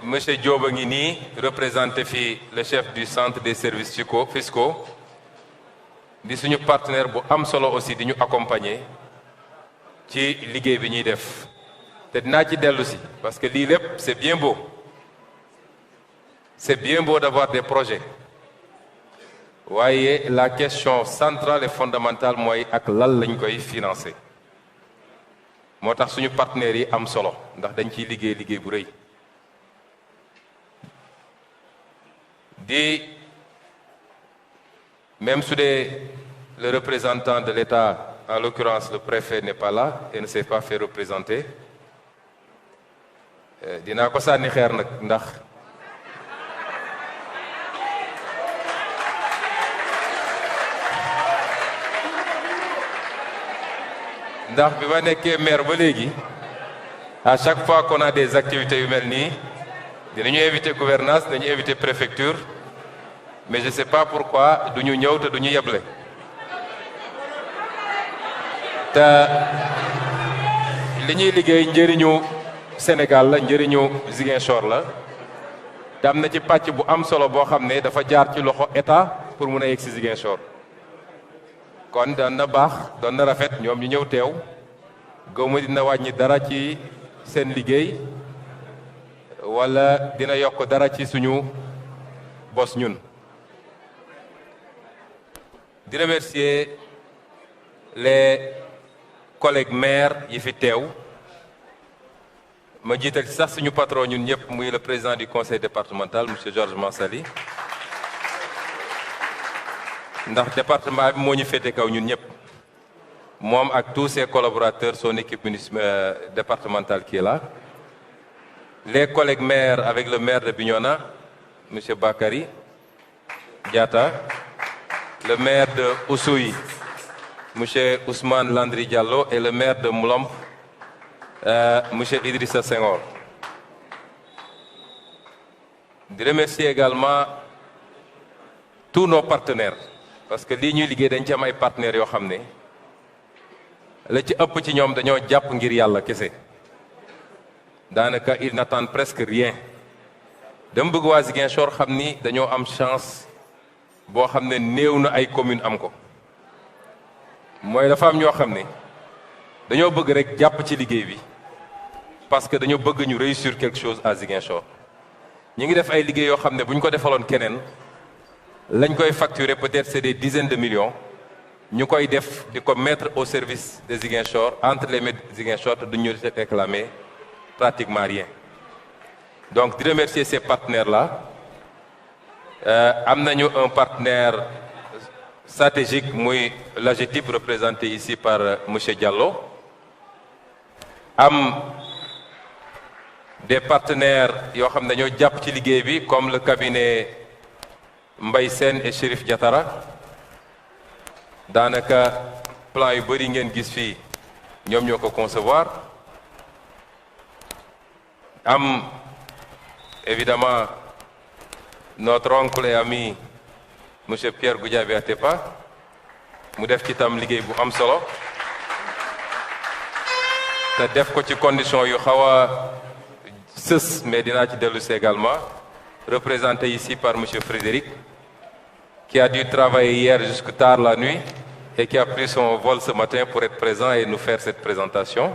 Monsieur Diop a ngi nii représenté fi le chef du centre des services fiscaux di suñu partenaire bu am solo aussi di ñu accompagner ci liggéey bi ñuy def te dinaa ci dellu si parce que lii lépp c'est bien beau d'avoir des projets waaye la question centrale et fondamentale mooy ak lan lañ koy financer moo tax suñu partenaires yi am solo ndax dañ ciy liggéey bu rëy di même su dee le représentant de l'État, en l'occurrence le préfet n'est pas là et ne s'est pas fait représenter dinaa ko sànni xeer nag ndax bi ma nekkee maire ba léegi à chaque fois qu'on a des activités yu mel nii dinañu inviter gouvernance dañu inviter préfecture mais je sais pas pourquoi duñu ñëw te duñu yeble te li ñuy liggéey njëriñu Sénégal la njëriñu Ziguinchor la te am na ci pàcc bu am solo boo xam ne dafa jaar ci loxo état pour mun a yegg si Ziguinchor kon doon na baax doon na rafet ñoom ñu ñëw teew gëwma dina wàññi dara ci seen liggéey wala dina yokk dara ci suñu bos ñun di remercier les collègues maires yi fi teew ma jiital ci sax suñu patron ñun ñëpp muy le président du conseil départemental monsieur Georges Mansali ndax département bi moo ñu féete kaw ñun ñëpp moom ak tous ses collaborateurs son équipe départementale qui est là les collègues maires avec le maire de Bignona monsieur Bakary Diatta le maire de Oussouye monsieur Ousmane Landry Diallo et le maire de Moulomp monsieur Idrissa Senghor di remercier également tous nos partenaires parce que lii ñuy liggéey dañ ci am ay partenaires yoo xam ne la ci ëpp ci ñoom dañoo jàpp ngir yàlla kese daanaka ils n'attendent presque rien dama bëgg waa Ziguinchor xam ni dañoo am chance boo xam ne néew na ay commune am ko mooy dafa am ñoo xam ne dañoo bëgg rek jàpp ci liggéey bi parce que dañoo bëgg ñu réussir quelque chose à Ziguinchor ñu ngi def ay liggéey yoo xam ne bu ñu ko defaloon keneen lañ koy facturer peut-être c'est des dizaines de millions ñu koy def di ko mettre au service de Ziguinchor entre les mains de Ziguinchor te duñu réclamer pratiquement rien donc di remercier ces partenaires-là am nañu un partenaire stratégique muy l'AGETIP représenté ici par monsieur Diallo am des partenaires yoo xam ne dañoo jàpp ci liggéey bi comme le cabinet Mbaye Sène et Chérif Diatara daanaka plan yu bëri ngeen gis fii ñoom ñoo ko concevoir am évidemment notre oncle et ami monsieur Pierre Goudiaby Atepa mu def ci tam liggéey bu am solo te def ko ci condition yu xaw a sës mais dinaa ci dellu si également représenté ici par monsieur Frédéric qui a dû travailler hier jusque tard la nuit et qui a pris son vol ce matin pour être présent et nous faire cette présentation.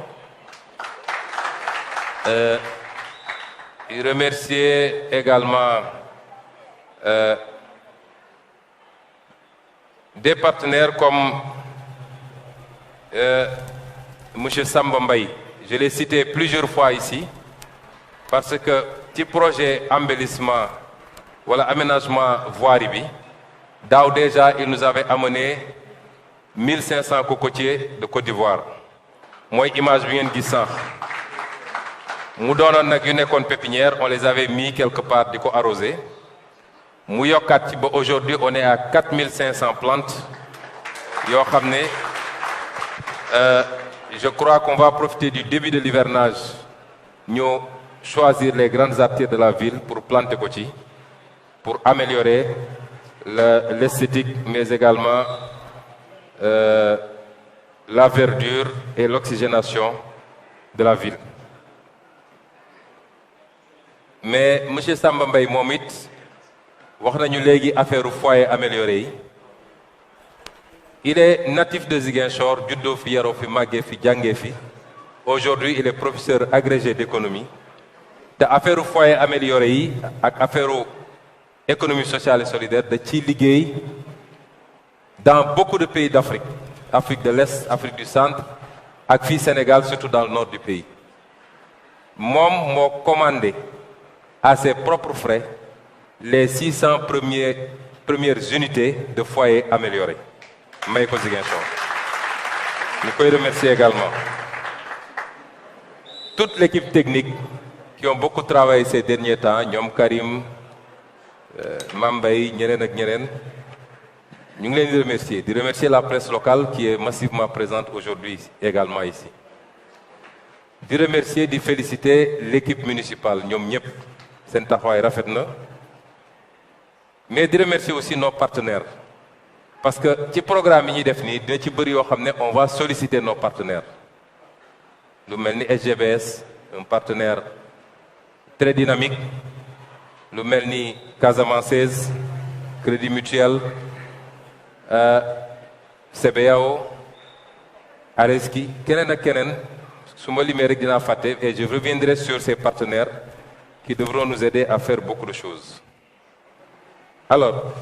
Remercier également des partenaires comme monsieur Samba Mbaye. Je l'ai cité plusieurs fois ici parce que ci projet embellissement wala aménagement voirie bi daaw déjà il nous avait amené 1500 cocotiers de Côte d'Ivoire mooy image bi ngeen gis sànq mu doonoon nag yu nekkoon pépinière on les avait mis quelque part di ko arroser mu yokkaat ci ba aujourd'hui on est à 4500 plantes yoo xam ne je crois qu'on va profiter du début de l'hivernage ñu choisir les grandes artères de la ville pour planter ko ci pour améliorer l'esthétique mais également la verdure et l'oxygénation de la ville mais monsieur Samba Mbaye moom it wax nañu léegi affaire foyer amélioré yi. Il est natif de Ziguinchor, juddoo fi yaroo fi màggee fi jàngee fi. Aujourd'hui il est professeur agrégé d'économie. te affaire foyer amélioré yi ak affaire économie sociale et solidaire da ciy liggéey dans beaucoup de pays d'Afrique, Afrique de l'Est, Afrique du Centre ak fii Sénégal, surtout dans le nord du pays. moom moo commandé à ses propres frais les 600 premières unités de foyer amélioré may ko Ziguinchor. ñu koy remercier également toute l'équipe technique qui ont beaucoup travaillé ces derniers temps, ñoom Karim, Mambay, ñeneen ak ñeneen. ñu ngi leen di remercier la presse locale qui est massivement présente aujourd'hui également ici. di remercier, di féliciter l'équipe municipale ñoom ñëpp seen taxawaay rafet na. mais di remercier aussi nos partenaires parce que ci programme yi ñuy def nii dina ci bëri yoo xam ne on va solliciter nos partenaires. lu mel ni SGBS, un partenaire très dynamique. lu mel ni Casamançaise, Crédit Mutuel, CBAO, Areski, keneen ak keneen su ma limee rek dinaa fàtte, et je reviendrai sur ces partenaires qui devront nous aider à faire beaucoup de choses. Alors,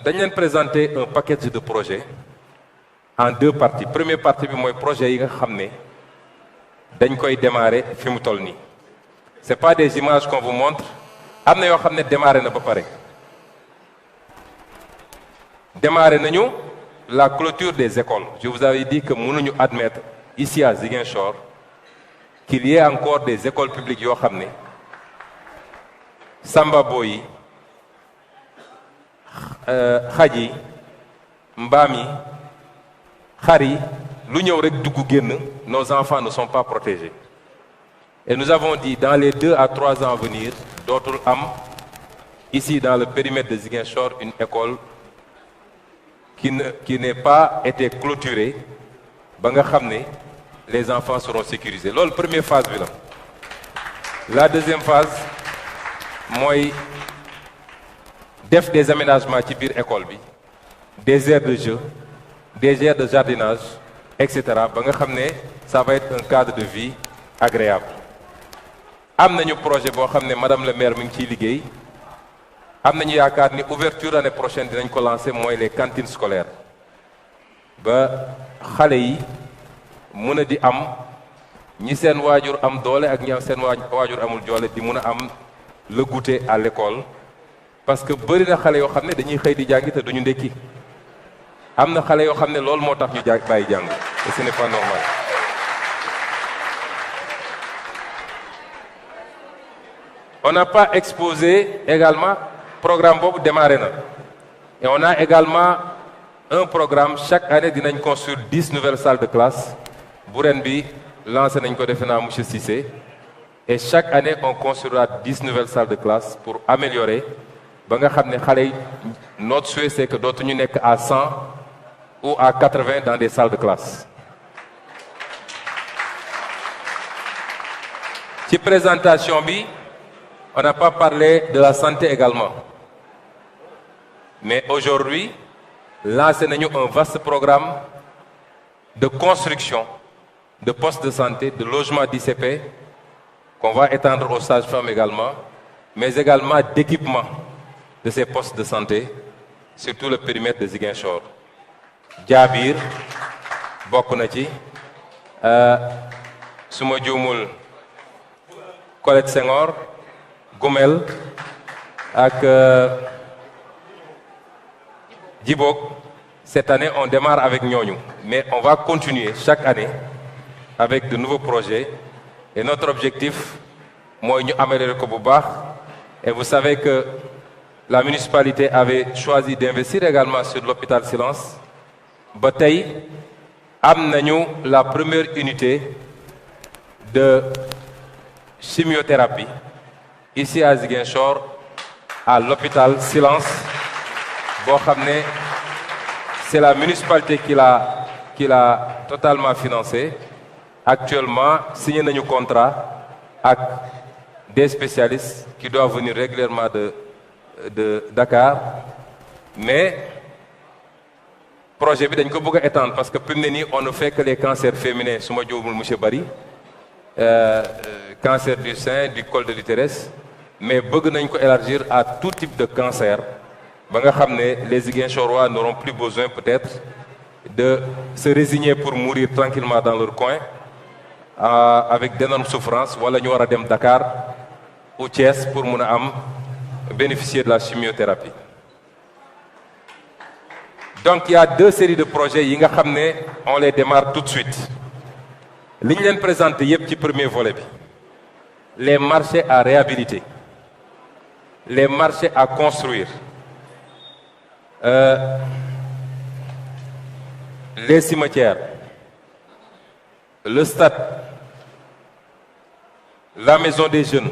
dañ leen présenter un package de projets en 2 parties. Première partie bi mooy projet yi nga xam ne dañ koy démarrer fi mu toll nii. C'est pas des images qu'on vous montre, am na yoo xam ne démarré na ba pare. Démarré nañu la clôture des écoles. Je vous avais dit que mënuñu admettre ici à Ziguinchor qu'il y ait encore des écoles publiques yoo xam ne samba boy yi, xaj yi, mbaam yi, xar yi, lu ñëw rek dugg génn, nos enfants ne sont pas protégés. Et nous avons dit dans les 2 à 3 ans à venir dootul am ici dans le périmètre de Ziguinchor une école qui n'ait pas été clôturée ba nga xam ne les enfants seront sécurisés. Loolu première phase bi la. La deuxième phase mooy def des aménagements ci biir école bi, des aires de jeu, des aires de jardinage, etc. ba nga xam ne ça va être un cadre de vie agréable. am nañu projet boo xam ne madame le maire mi ngi ciy liggéey. am nañu yaakaar ni ouverture année prochaine dinañ ko lancer mooy les cantines scolaires ba xale yi mun a di am ñi seen waajur am doole ak ñi seen waajur amul doole di mun a am le goûter à l'école, parce que bëri na xale yoo xam ne dañuy xëy di jàngi te duñu ndekki. am na xale yoo xam ne loolu moo tax ñu bàyyi jàng et ce n'est pas normal. On n'a pas exposé également programme boobu démarré na et on a également un programme chaque année dinañ construire 10 nouvelles salles de classe. bu ren bi lancé nañ ko defe naa monsieur Cissé, et chaque année on construira 10 nouvelles salles de classe pour améliorer ba nga xam ne xale yi notre souhait c'est que dootuñu nekk à 100 ou à 80 dans des salles de classe. ci présentation bi on n'a pas parlé de la santé également. Mais aujourd'hui, lancé nañu un vaste programme de construction de postes de santé, de logements d'ICP, qu'on va étendre aux sages-femmes également, mais également d'équipement de ces postes de santé sur tout le périmètre de Ziguinchor. Diabir, bokk na ci, suma juumul Colette Senghor, Goumel ak Djibok. Cette année on démarre avec ñooñu, mais on va continuer chaque année avec de nouveaux projets et notre objectif mooy ñu améliorer ko bu baax. Et vous savez que la municipalité avait choisi d'investir également sur l'hôpital Silence. ba tey am nañu la première unité de chimiothérapie ici à Ziguinchor à l'hôpital Silence boo xam ne c'est la municipalité qui l'a totalement financé. Actuellement signé nañu contrat ak des spécialistes qui doivent venir régulièrement de Dakar, mais projet bi dañ ko bëgg a étendre parce que fi mu ne nii on ne fait que les cancers féminins su ma juumul monsieur Barry, cancer du sein, du col de l'utérus, mais bëgg nañ ko élargir à tout type de cancer ba nga xam ne les Ziguinchorois n'auront plus besoin peut-être de se résigner pour mourir tranquillement dans leur coin avec d'énormes souffrances wala ñu war a dem Dakar ou Thiès pour mun a am bénéficier de la chimiothérapie. Donc il y a 2 séries de projets yi nga xam ne on les démarre tout de suite li ñu leen présenté yépp ci premier volet bi, les marchés à réhabiliter, les marchés à construire, les cimetières, le stade, la maison des jeunes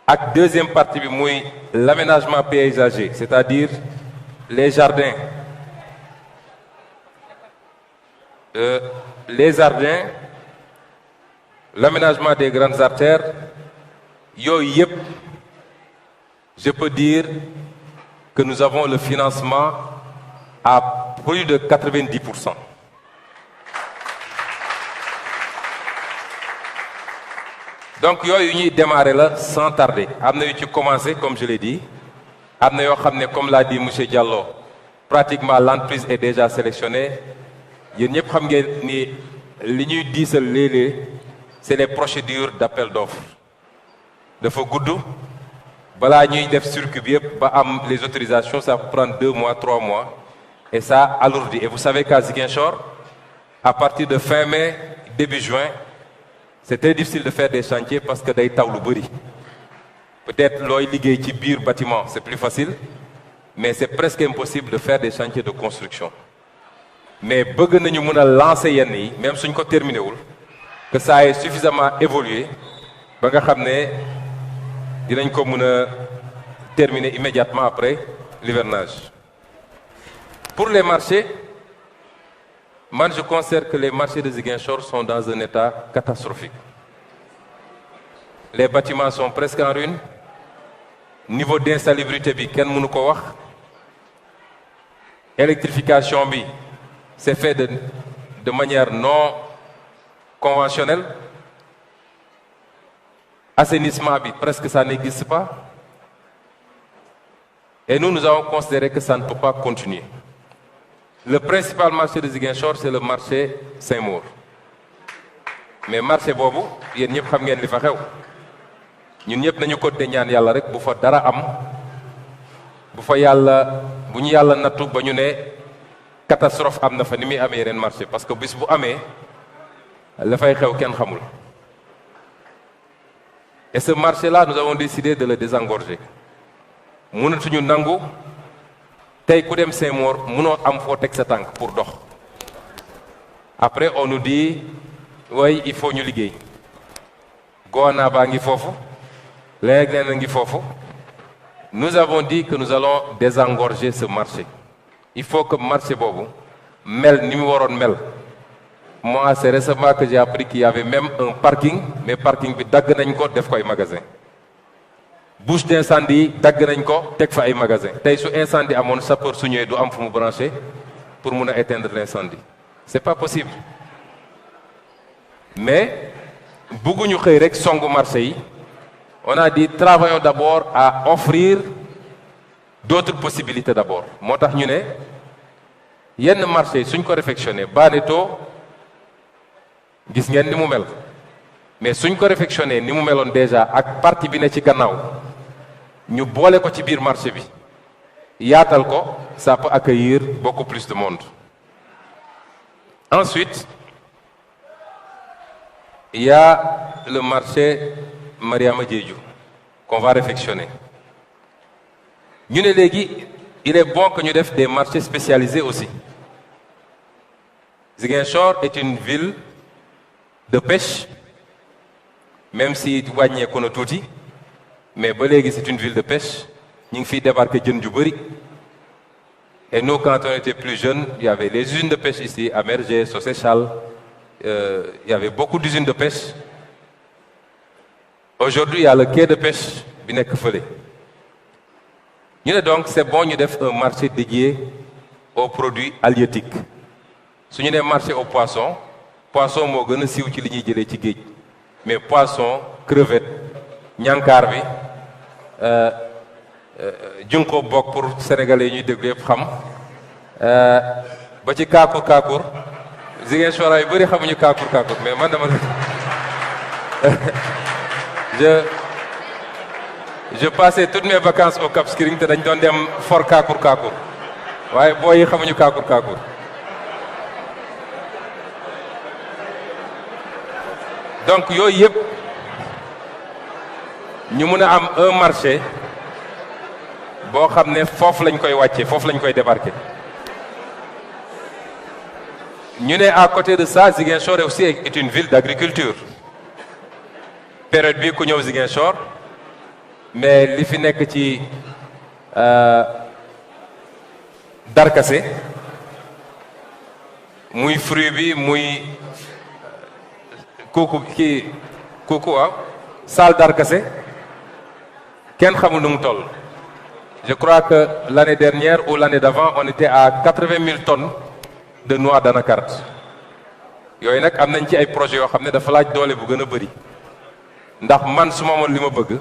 ak deuxième partie bi muy l'aménagement paysager, c'est-à-dire les jardins, l'aménagement des grandes artères yooyu yëpp je peux dire que nous avons le financement à plus de 90%. Donc yooyu ñuy démarrer la sans tarder, am na yu ci commencé comme je l'ai dit, am na yoo xam ne comme l'a dit monsieur Diallo, pratiquement l'entreprise est déjà sélectionnée. Yéen ñëpp xam ngeen ni li ñuy diisal léeg-léeg c'est les procédures d'appel d'offres. Dafa gudd balaa ñuy def circuit bi yëpp ba am les autorisations, ça peut prendre 2 mois 3 mois et ça alourdit. Et vous savez qu'à Ziguinchor, à partir de fin mai début juin, c'est très difficile de faire des chantiers parce que day taw lu bari. Peut-être looy liggéey ci biir bâtiment c'est plus facile, mais c'est presque impossible de faire des chantiers de construction. Mais bëgg nañu mën a lancer yenn yi même suñ ko terminé wul, que ça ait suffisamment évolué ba nga xam ne dinañ ko mën a terminer immédiatement après l'hivernage. Pour les marchés, man je considère que les marchés de Ziguinchor sont dans un état catastrophique. Les bâtiments sont presque en ruine, niveau d'insalubrité bi kenn mënu ko wax, électrification bi c'est fait de manière non conventionnelle, assainissement bi presque ça n'existe pas, et nous avons considéré que ça ne peut pas continuer. Le principal marché de Ziguinchor c'est le marché Saint-Maur, mais marché boobu yéen ñëpp xam ngeen li fa xew. Ñun ñëpp nañu ko de ñaan yàlla rek bu fa dara am, bu ñu yàlla nattu ba ñu ne catastrophe am na fa ni muy amee yeneen marché, parce que bis bu amee la fay xew kenn xamul. Et ce marché-là nous avons décidé de le désengorger. Mënatuñu nangu tey ku dem Saint-Maur mënoo am foo teg sa tànk pour dox. Après on nous dit oui il faut ñu liggéey. Goana baa ngi foofu, léeg-léeg ngi foofu. Nous avons dit que nous allons désengorger ce marché. Il faut que marché boobu mel ni mu waroon mel. Moi c'est récemment que j'ai appris qu'il y avait même un parking, mais parking bi dagg nañ ko def ko ay magasin. Bouche d'incendie dagg nañ ko teg fa ay magasin. Tey su incendie amoon sapeur su ñëwee du am fu mu branché pour mun a éteindre l'incendie. C'est pas possible. Mais bëgguñu xëy rek songu marché yi. On a dit travaillons d'abord à offrir d'autres possibilités d'abord. Moo tax ñu ne yenn marché suñ ko réfectionné Baneto gis ngeen ni mu mel, mais suñ ko réfectionné ni mu meloon déjà ak partie bi ne ci gannaaw ñu boole ko ci biir marché bi yaatal ko, ça peut accueillir beaucoup plus de monde. Ensuite, il y a le marché Mariama Diédhiou qu'on va réfectionner. Ñu ne léegi il est bon que ñu def des marchés spécialisés aussi. Ziguinchor est une ville de pêche, même si wàññeeku na tuuti, mais ba léegi c'est une ville de pêche. Ñu ngi fiy débarquer jën ju bari. Et nous, quand on était plus jeunes, il y avait les usines de pêche ici à Mergé, Socéchal, il y avait beaucoup d'usines de pêche. Aujourd'hui il y a le quai de pêche bi nekk fële ñu ne donc c'est bon ñu def un marché dédié aux produits halieutiques su ñu nee marché aux poissons poisson moo gën a siiw ci li ñuy jëlee ci géej mais poisson crevette ñànkaar bi junko bokk pour sénégalais yi ñuy déglu yëpp xam ba ci kaakur Ziguinchor yu bëri xamuñu kaakur mais man dama je passais toutes mes vacances au Cap Skirring te dañ doon dem for kaakur waaye booy yi xamuñu kaakur donc yooyu yëpp ñu mun a am un marché boo xam ne foofu lañ koy wàcce foofu lañ koy débarquer ñu ne à côté de ça Ziguinchor aussi est une ville d'agriculture période bi ku ñëw Ziguinchor mais li fi nekk ci darkase muy fruit bi muy kooku waaw saal darkase kenn xamul nu mu toll. Je crois que l'année dernière ou l'année d'avant on était à 80 000 tonnes de noix d'anacarde yooyu nag am nañ ci ay projets yoo xam ne dafa laaj doole bu gën a bëri ndax man su ma amoon li ma bëgg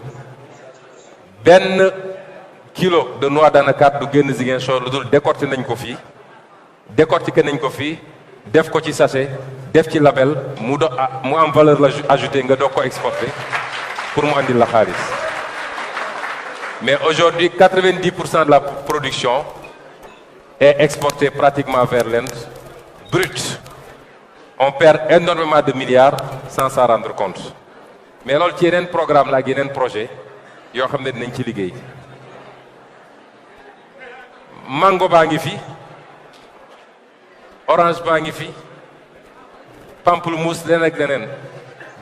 benn kilo de noix d'anacarde du génn Ziguinchor lu dul décortiquer nañ ko fii def ko ci sachet def ci label mu am valeur ajoutée nga doog ko exporter pour mu andil la xaalis mais aujourd'hui 90% de la production est exportée pratiquement vers l'Inde brut on perd énormément de milliards sans s'en rendre compte mais loolu ci yeneen programme la ak yeneen projet yoo xam ne dinañ ci liggéey mango baa ngi fi orange baa ngi fi pamplemousse leneen ak leneen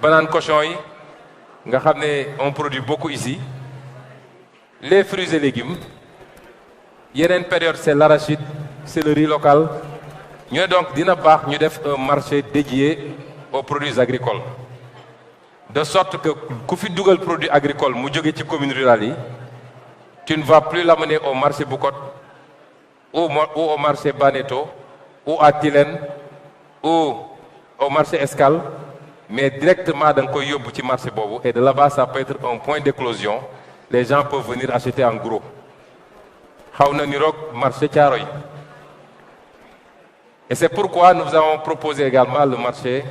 banane cochon yi nga xam ne on produit beaucoup ici les fruits et légumes yeneen période c'est l'arachide c'est le riz local ñu ne donc dina baax ñu def un marché dédié aux produits agricoles de sorte que ku fi dugal produit agricole mu jóge ci communes rurales yi tu ne vas plus l'amener au marché Boucotte ou au marché Baneto ou à Tilène ou au marché Escale mais directement da nga koy yóbbu ci marché boobu et de là-bas ça peut être un point d'éclosion les gens peuvent venir acheter en gros xaw na niroog marché Thiaroye et c'est pourquoi nous avons proposé également le marché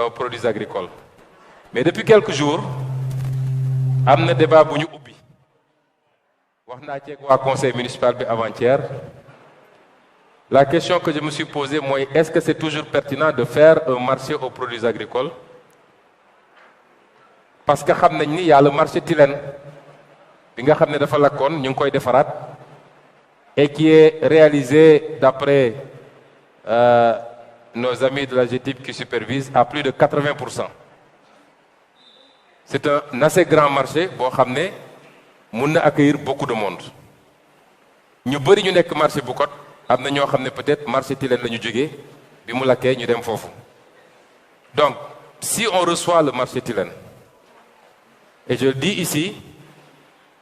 aux produits agricoles mais depuis quelques jours am na débat bu ñu ubbi wax naa ceeg waa conseil municipal bi avant-hier la question que je me suis posée mooy est-ce que c'est toujours pertinent de faire un marché aux produits agricoles parce que xam nañ ni y a le marché Tilène bi nga xam ne dafa lakkoon ñu ngi koy defaraat et qui est réalisé d'après nos amis de la GETIP qui supervisent à plus de 80%. C'est un assez grand marché boo xam ne mun na accueillir beaucoup de monde ñu bëri ñu nekk marché Boucotte am na ñoo xam ne peut-être marché Tilène la ñu jógee bi mu lakkee ñu dem foofu donc si on reçoit le marché Tilène et je le dis ici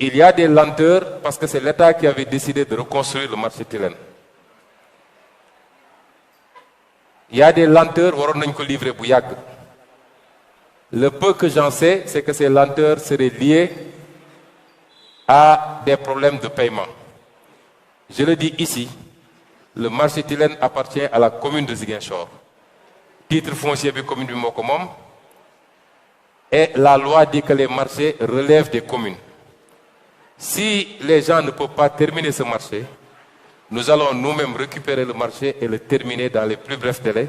il y a des lenteurs parce que c'est l'État qui avait décidé de reconstruire le marché Tilène il y a des lenteurs waroon nañ ko livrer bu yàgg le peu que j'en sais c'est que ces lenteurs seraient liées à des problèmes de paiement je le dis ici le marché Tilène appartient à la commune de Ziguinchor titre foncier bi commune bi moo ko moom et la loi dit que les marchés relèvent des communes si les gens ne peuvent pas terminer ce marché nous allons nous-mêmes récupérer le marché et le terminer dans les plus brefs délais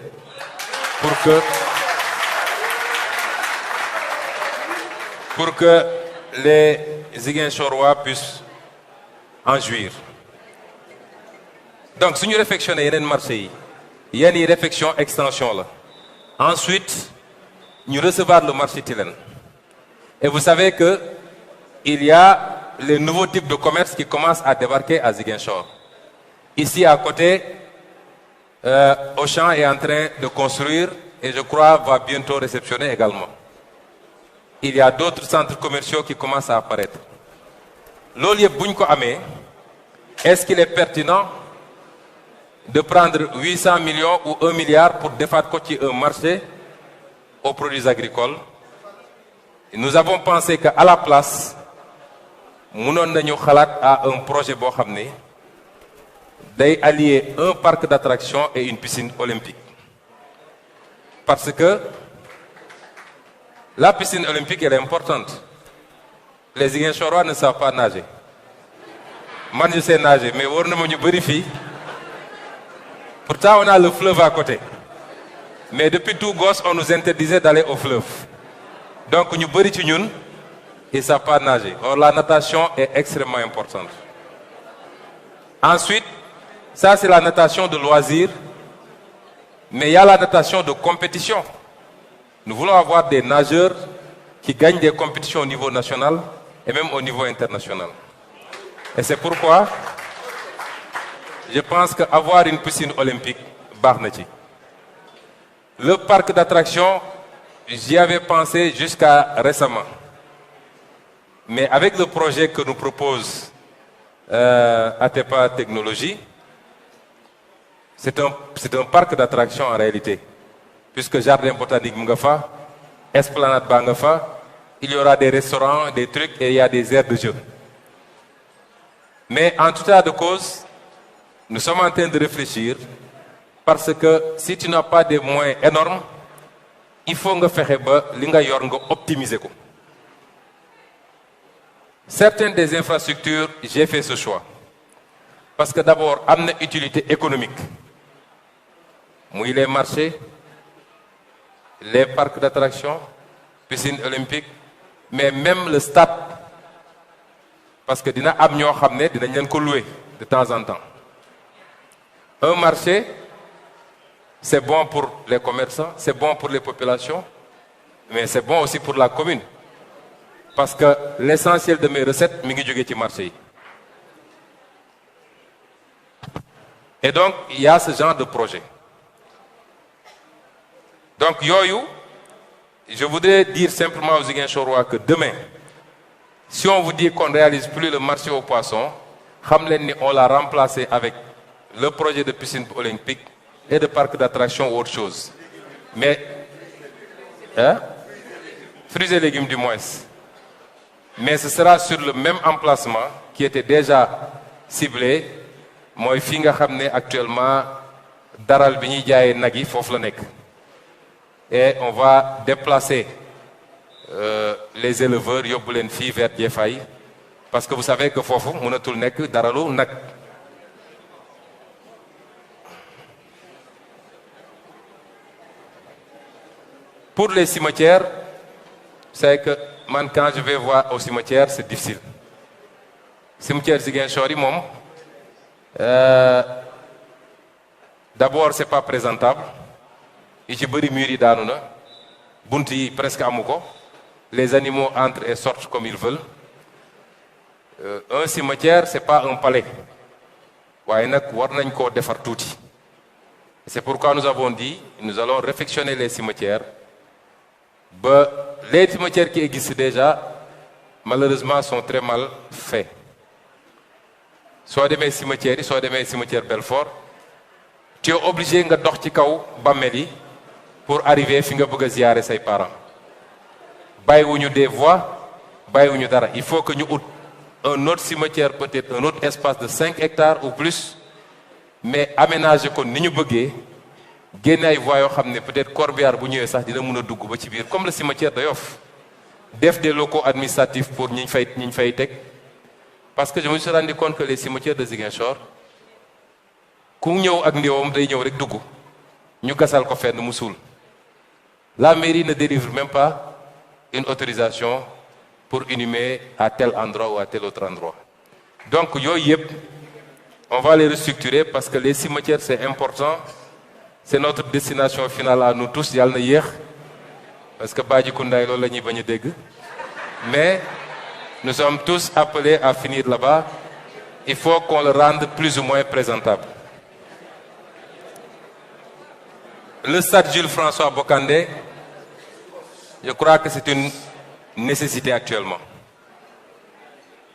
pour que les Ziguinchorois puissent en jouir donc suñu réfectionné yeneen marché yi yenn yi réfection extension la ensuite ñu recevoir le marché Tilène et vous savez que il y a les nouveaux types de commerce qui commencent à débarquer à Ziguinchor ici à côté Auchan est en train de construire et je crois va bientôt réceptionner également il y a d'autres centres commerciaux qui commencent à apparaître loolu yëpp bu ñu ko amee est-ce qu'il est pertinent de prendre 800 millions ou 1 milliard pour defaat ko ci un marché aux produits agricoles? Nous avons pensé que à la place mënoon nañu xalaat à un projet boo xam ne day allier un parc d'attractions et une piscine olympique. Parce que la piscine olympique, elle est importante. Les Ziguinchorois ne savent pas nager. Moi, je sais nager, mais on ne vérifie. Pourtant, on a le fleuve à côté. Mais depuis tout gosse, on nous interdisait d'aller au fleuve. Donc, nous ils ne savent pas nager. Or, la natation est extrêmement importante. Ensuite, ça, c'est la natation de loisir. Mais il y a la natation de compétition. Nous voulons avoir des nageurs qui gagnent des compétitions au niveau national et même au niveau international. Et c'est pourquoi je pense qu'avoir une piscine olympique, baax na ci. Le parc d'attractions, j'y avais pensé jusqu'à récemment. Mais avec le projet que nous propose Atepa Technologies, c'est un parc d'attractions en réalité. Puisque jardin botanique mu nga fa, esplanade baa nga fa, il y aura des restaurants, des trucs et il y a des aires de jeu. Mais en tout état de cause, nous sommes en train de réfléchir parce que si tu n'as pas des moyens énormes, il faut nga fexe ba li nga yor nga optimiser ko. Certaines des infrastructures, j'ai fait ce choix. Parce que d'abord, am na utilité économique. Muy les marchés, les parcs d'attractions, piscines olympiques, mais même le stade. Parce que dina am ñoo xam ne dinañ leen ko louer de temps en temps. Un marché, c'est bon pour les commerçants, c'est bon pour les populations, mais c'est bon aussi pour la commune. Parce que l'essentiel de mes recettes mi ngi jóge ci marché yi. Et donc, il y a ce genre de projet. Donc, yooyu, je voudrais dire simplement aux Ziguinchorois que demain, si on vous dit qu'on ne réalise plus le marché aux poissons, xam leen ni on l'a remplacé avec le projet de piscine olympique et de parc d'attractions ou autre chose. Mais, fruits et légumes du moins. Mais ce sera sur le même emplacement qui était déjà ciblé. Mooy fi nga xam ne actuellement daral bi ñuy jaayee nag yi foofu la nekk. Et on va déplacer les éleveurs yóbbu leen fii vers Diefaye parce que vous savez que foofu mënatul nekk daralu nag. Pour les cimetières, c'est que man quand je vais voir au cimetière, c'est difficile. Cimetière Ziguinchor yi moom d'abord c'est pas présentable. yi ci bëri mur yi daanu na bunt yi presque amu ko, les animaux entrent et sortent comme ils veulent. Un cimetière c'est pas un palais waaye nag war nañ koo defar tuuti. C'est pourquoi nous avons dit nous allons réfectionner les cimetières. Les cimetières qui existent déjà malheureusement sont très mal faits. Soo demee cimetière yi soo demee cimetière Belfort tu es obligé nga dox ci kaw bàmmeel yi pour arriver fi nga bëgg a ziyaare say parents. Bàyyiwuñu des voies, bàyyiwuñu dara. Il faut que ñu ut un autre cimetière, peut-être un autre espace de 5 hectares ou plus, mais aménager ko ni ñu bëggee, génne ay voies yoo xam ne peut-être corbillard bu ñëwee sax dina mën a dugg ba ci biir comme le cimetière de Yoff. Def des locaux administratifs pour ñi ñu fay teg. Parce que je me suis rendu compte que les cimetières de Ziguinchor ku ñëw ak ndéewam day ñëw rek dugg ñu gasal ko fenn mu suul. La mairie ne délivre même pas une autorisation pour inhumer à tel endroit ou à tel autre endroit. Donc yooyu yëpp on va les restructurer parce que les cimetières c'est important, c'est notre destination finale à nous tous. Yàlla na yéex parce que Badji Koundaay loolu la ñuy bañ a dégg, mais nous sommes tous appelés à finir là-bas. Il faut qu'on le rende plus ou moins présentable. Le stade Jules François Bocandé, je crois que c'est une nécessité actuellement.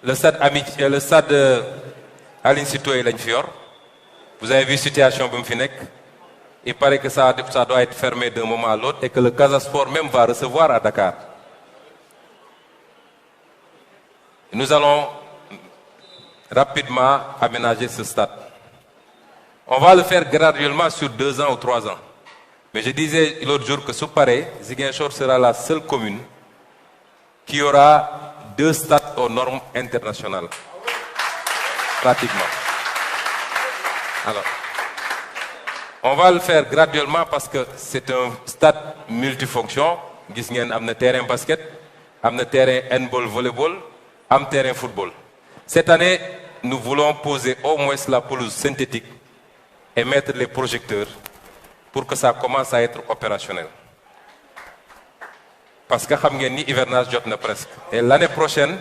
Le stade Amitié, le stade Aline Sitoé lañ fi yor. Vous avez vu situation bi mu fi nekk. Il paraît que ça doit être fermé d'un moment à l'autre et que le Casa Sport même va recevoir à Dakar. Nous allons rapidement aménager ce stade. On va le faire graduellement sur 2 ans ou 3 ans. Mais je disais l'autre jour que su paree Ziguinchor sera la seule commune qui aura 2 stades aux normes internationales. Pratiquement. Alors, on va le faire graduellement parce que c'est un stade multifonction. Gis ngeen am na terrain basket, am na terrain handball, volleyball, am terrain football. Cette année, nous voulons poser au moins la pelouse synthétique et mettre les projecteurs pour que ça commence à être opérationnel. Parce que xam ngeen ni hivernage jot na presque. Et l'année prochaine,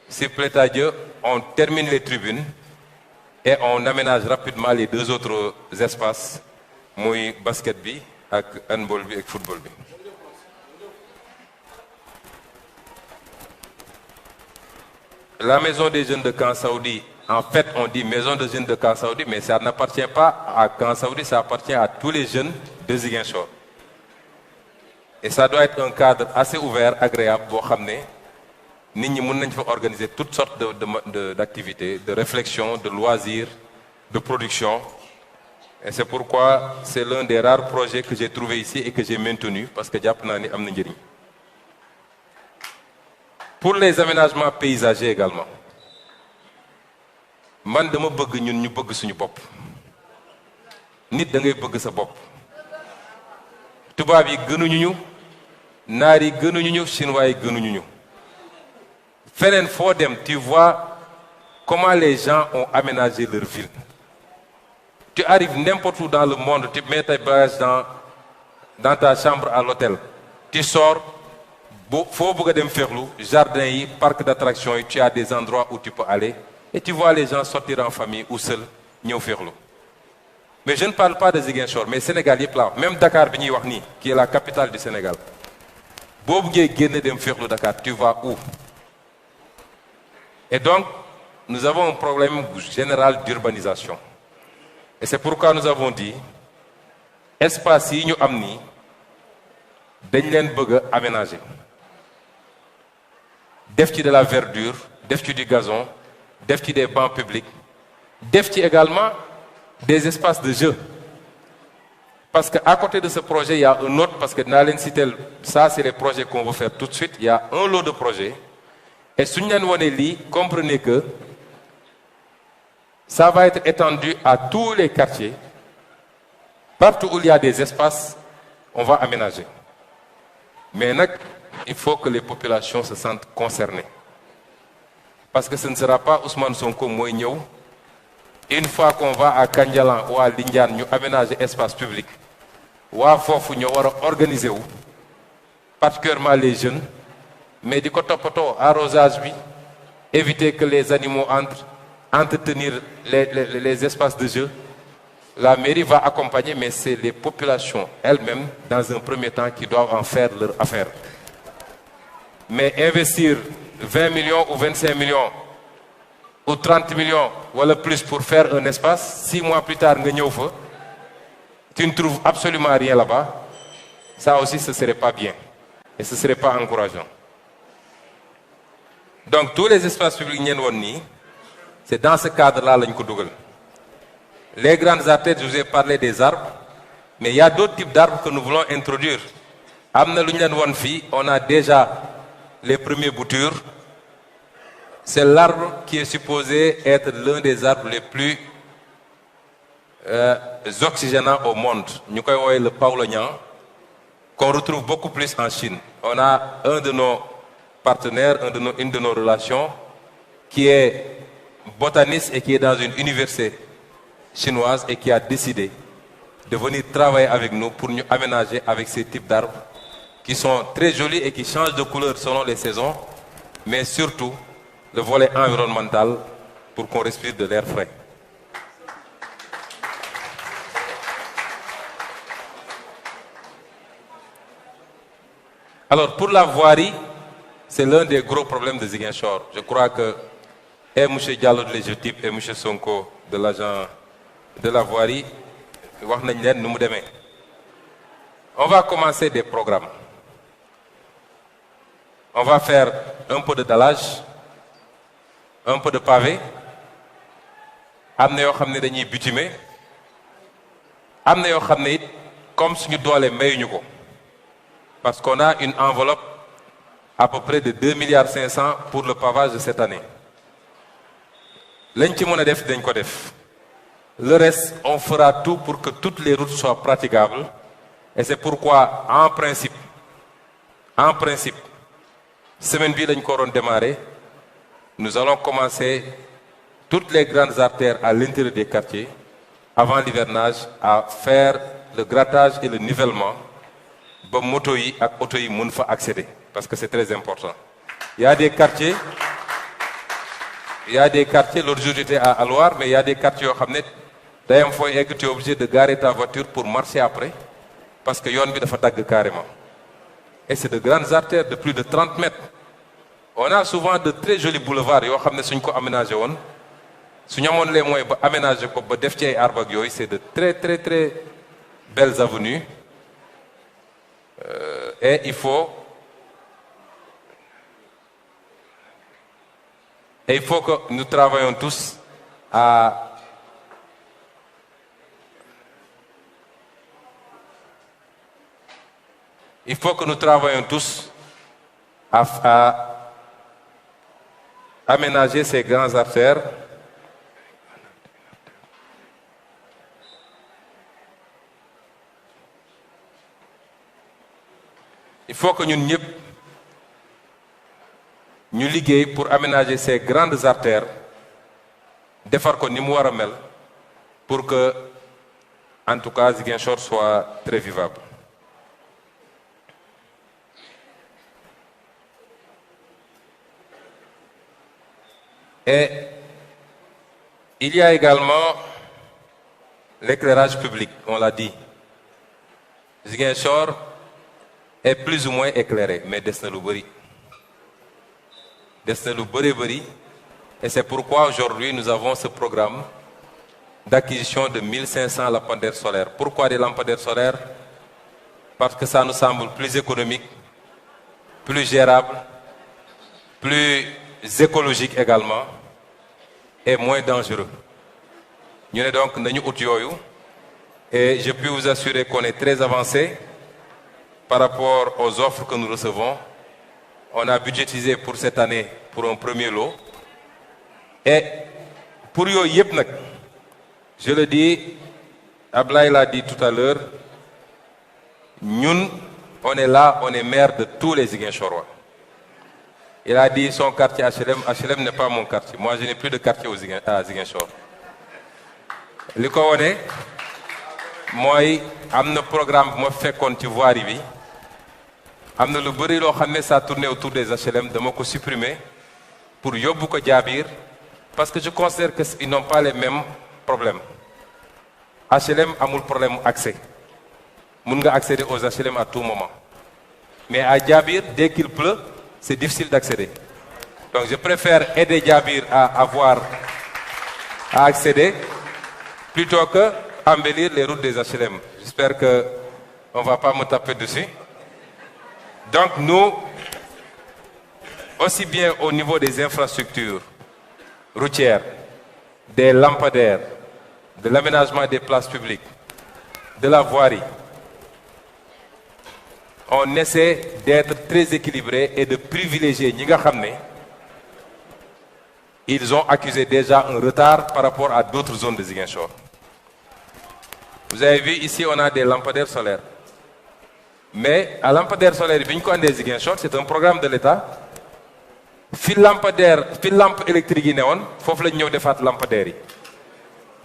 s'il plaît à Dieu, on termine les tribunes et on aménage rapidement les 2 autres espaces, muy basket bi ak handball bi ak football bi. La maison des jeunes de Camp Saoudi, en fait, on dit maison des jeunes de Camp Saoudi, mais ça n'appartient pas à Camp Saoudi, ça appartient à tous les jeunes de Ziguinchor. Et ça doit être un cadre assez ouvert, agréable, boo xam ne nit ñi mën nañ fa organiser toutes sortes d'activités, de réflexion, de loisirs, de production. Et c'est pourquoi c'est l'un des rares projets que j'ai trouvé ici et que j'ai maintenu, parce que jàpp naa ni am na njëriñ. Pour les aménagements paysagers également, man dama bëgg ñun ñu bëgg suñu bopp. Nit da ngay bëgg sa bopp. Tubaab yi gënuñu ñu, naar yi gënuñu ñu, chinois yi gënuñu ñu. Feneen foo dem, tu vois comment les gens ont aménagé leur ville. Tu arrives n'importe où dans le monde, tu mets tes bagages dans ta chambre à l'hôtel. Tu sors, faut bëgg a dem féexlu, jardin yi, parc d'attractions yi, tu as des endroits où tu peux aller et tu vois les gens sortir en famille ou seuls ñëw féexlu. Mais je ne parle pas de Ziguinchor, mais Sénégal yëpp la, même Dakar bi ñuy wax nii, qui est la capitale du Sénégal. Boo bëggee génn dem féexlu Dakar, tu vas où? Et donc, nous avons un problème général d'urbanisation. Et c'est pourquoi nous avons dit, espace yi ñu am nii, dañ leen bëgg a aménager. Def ci de la verdure, def ci du gazon, def ci des bancs publics, def ci également des espaces de jeu. Parce qu'à côté de ce projet, il y a un autre, parce que dans l'incité, ça c'est les projets qu'on veut faire tout de suite, il y a un lot de projets. Et si nous avons li, comprenez que ça va être étendu à tous les quartiers. Partout où il y a des espaces, on va aménager. Mais il faut que les populations se sentent concernées. Parce que ce ne sera pas Ousmane Sonko mooy ñëw. Une fois qu'on va à Kandialan ou à Lindiane, nous aménager espace public. Waa foofu ñu war a organiser wu, particulièrement les jeunes, mais di ko toppatoo arrosage bi, éviter que les animaux entrent, entretenir les espaces de jeu. La mairie va accompagner, mais c'est les populations elles-mêmes, dans un premier temps, qui doivent en faire leur affaire. Mais investir 20 millions ou 25 millions ou 30 millions ou le plus pour faire un espace, 6 mois plus tard, tu ne trouves absolument rien là-bas, ça aussi ce ne serait pas bien et ce ne serait pas encourageant. Donc tous les espaces publics, c'est dans ce cadre-là que nous avons. Les grandes artères, je vous ai parlé des arbres, mais il y a d'autres types d'arbres que nous voulons introduire. On a déjà les premières boutures. C'est l'arbre qui est supposé être l'un des arbres les plus oxygénants au monde. Nous avons le paulownian, qu'on retrouve beaucoup plus en Chine. On a un de nos partenaires, une de nos relations, qui est botaniste et qui est dans une université chinoise et qui a décidé de venir travailler avec nous pour nous aménager avec ces types d'arbres qui sont très jolis et qui changent de couleur selon les saisons, mais surtout le volet environnemental pour qu'on respire de l'air frais. Alors pour la voirie, c'est l'un des gros problèmes de Ziguinchor. Je crois que et M. Diallo de l'Égypte et M. Sonko de l'agent de la voirie, on va commencer des programmes. On va faire un peu de dallage, un peu de pavé. Amna yo xamné dañuy bitumer. Amna yo xamné comme suñu doolé mayuñu ko. Parce qu'on a une enveloppe à peu près de 2,5 milliards pour le pavage de cette année. Lañ ci mëna def dañ ko def. Le reste, on fera tout pour que toutes les routes soient praticables. Et c'est pourquoi, en principe, semaine bi lañ ko doon démarrer, nous allons commencer toutes les grandes artères à l'intérieur des quartiers, avant l'hivernage, à faire le grattage et le nivellement pour moto yi ak auto yi mën fa accéder, parce que c'est très important. Il y a des quartiers, l'autre jour j'étais à Alouar, mais il y a des quartiers où d'ailleurs tu es obligé de garer ta voiture pour marcher après, parce que yoon bi dafa dagg carrément. Et c'est de grandes artères de plus de 30 mètres. On a souvent de très jolis boulevards yoo xam ne suñ ko aménagé woon suñu amoon les moyens ba aménager ko ba def ci ay arbre ak yooyu, c'est de très très très belles avenues. Et il faut que nous travaillions tous à aménager ces grandes artères. Il faut que nous liguions pour aménager ces grandes artères, defar ko ni mu wara mel, pour que, en tout cas, Ziguinchor soit très vivable. Et il y a également l'éclairage public, on l'a dit. Ziguinchor est plus ou moins éclairé, mais des na lu bari. Et c'est pourquoi aujourd'hui nous avons ce programme d'acquisition de 1500 lampadaires solaires. Pourquoi des lampadaires solaires? Parce que ça nous semble plus économique, plus gérable, plus écologique également, et moins dangereux. Nous sommes donc nañu ut yooyu, et je peux vous assurer qu'on est très avancé par rapport aux offres que nous recevons. On a budgétisé pour cette année pour un premier lot. Et pour yooyu yep nak, je le dis, Ablaye l'a dit tout à l'heure, nous, on est là, on est maire de tous les Ziguinchorois. Il a dit son quartier HLM. HLM n'est pas mon quartier. Moi, je n'ai plus de quartier à Ziguinchor. Ce qu'on est, moi, am na programme bu ma fekkoon ci voirie bi am na lu bëri loo xam ne ça tournait autour des HLM dama ko supprimer pour yóbbu ko Jaabir, parce que je considère que ils n'ont pas les mêmes problèmes. HLM amul problème accès, mun nga accéder aux HLM à tout moment, mais à Jaabir, dès qu'il pleut, c'est difficile d'accéder. Donc je préfère aider Jaabir à accéder plutôt que embellir les routes des HLM. J'espère qu'on ne va pas me taper dessus. Donc nous, aussi bien au niveau des infrastructures routières, des lampadaires, de l'aménagement des places publiques, de la voirie, on essaie d'être très équilibré et de privilégier ñi nga xam ne ils ont accusé déjà un retard par rapport à d'autres zones de Ziguinchor. Vous avez vu ici, on a des lampadaires solaires. Mais à lampadaire solaire, Ziguinchor, c'est un programme de l'État. Fil lampe électrique, il faut que nous fassions lampadaire.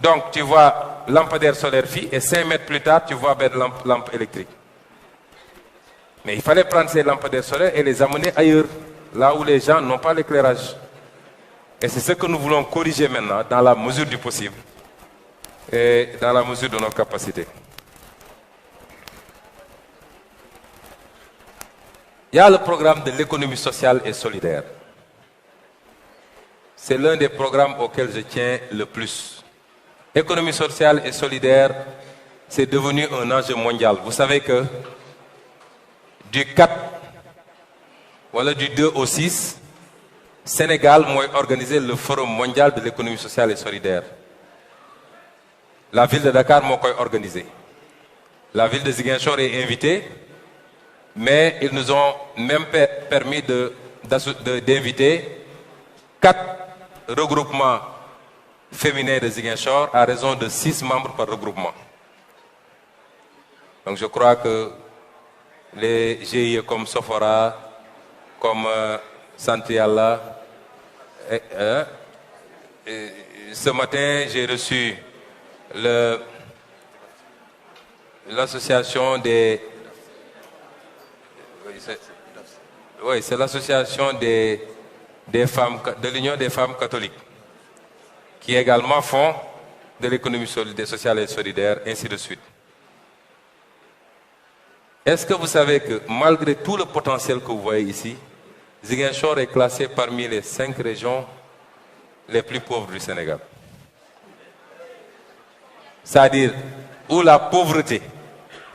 Donc tu vois lampadaire solaire et 5 mètres plus tard, tu vois une lampe électrique. Mais il fallait prendre ces lampadaires solaires et les amener ailleurs, là où les gens n'ont pas l'éclairage. Et c'est ce que nous voulons corriger maintenant, dans la mesure du possible et dans la mesure de nos capacités. Il y a le programme de l'économie sociale et solidaire. C'est l'un des programmes auxquels je tiens le plus. Économie sociale et solidaire, c'est devenu un enjeu mondial. Vous savez que du 4, voilà, du 2 au 6, Sénégal m'a organisé le Forum mondial de l'économie sociale et solidaire. La ville de Dakar m'a organisé. La ville de Ziguinchor est invitée, mais ils nous ont même permis d'inviter 4 regroupements féminins de Ziguinchor à raison de 6 membres par regroupement. Donc je crois que les GIE comme Sofora, comme Santiala, ce matin j'ai reçu l'association des... Oui, c'est l'association des femmes, de l'Union des femmes catholiques, qui également font de l'économie sociale et solidaire, ainsi de suite. Est-ce que vous savez que malgré tout le potentiel que vous voyez ici, Ziguinchor est classé parmi les 5 régions les plus pauvres du Sénégal? C'est-à-dire où la pauvreté